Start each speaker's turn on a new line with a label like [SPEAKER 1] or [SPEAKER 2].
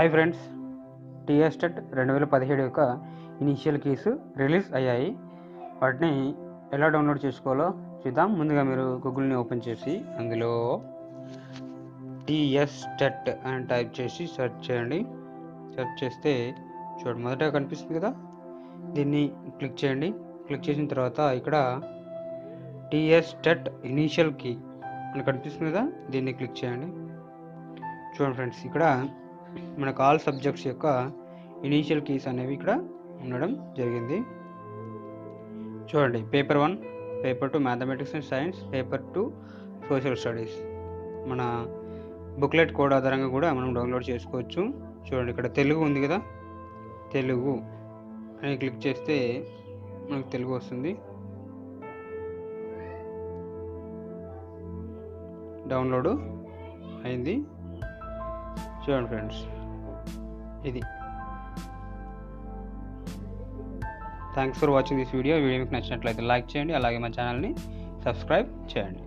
[SPEAKER 1] Hi friends, TS TET 2017 యొక్క initial keys release అయ్యాయి. వాటిని ఎలా డౌన్లోడ్ చేసుకోవాలో చూద్దాం. ముందుగా మీరు గూగుల్ని ఓపెన్ చేసి అందులో టీఎస్ టెట్ అని టైప్ చేసి సెర్చ్ చేయండి. సెర్చ్ చేస్తే చూడండి, మొదట కనిపిస్తుంది కదా, దీన్ని క్లిక్ చేయండి. క్లిక్ చేసిన తర్వాత ఇక్కడ టీఎస్ టెట్ ఇనీషియల్ కీ అని కనిపిస్తుంది కదా, దీన్ని క్లిక్ చేయండి. చూడండి ఫ్రెండ్స్, ఇక్కడ మనకు ఆల్ సబ్జెక్ట్స్ యొక్క ఇనీషియల్ కీస్ అనేవి ఇక్కడ ఉండడం జరిగింది. చూడండి, paper 1, paper 2 mathematics and science, paper 2 social studies. మన బుక్లెట్ కోడ్ ఆధారంగా కూడా మనం డౌన్లోడ్ చేసుకోవచ్చు. చూడండి, ఇక్కడ తెలుగు ఉంది కదా, తెలుగు అని క్లిక్ చేస్తే మనకు తెలుగు వస్తుంది. డౌన్లోడ్ అయింది. చూడండి ఫ్రెండ్స్, ఇది. Thanks for watching this video. మీకు నచ్చినట్లయితే లైక్ చేయండి, అలాగే మా ఛానల్ని సబ్స్క్రైబ్ చేయండి.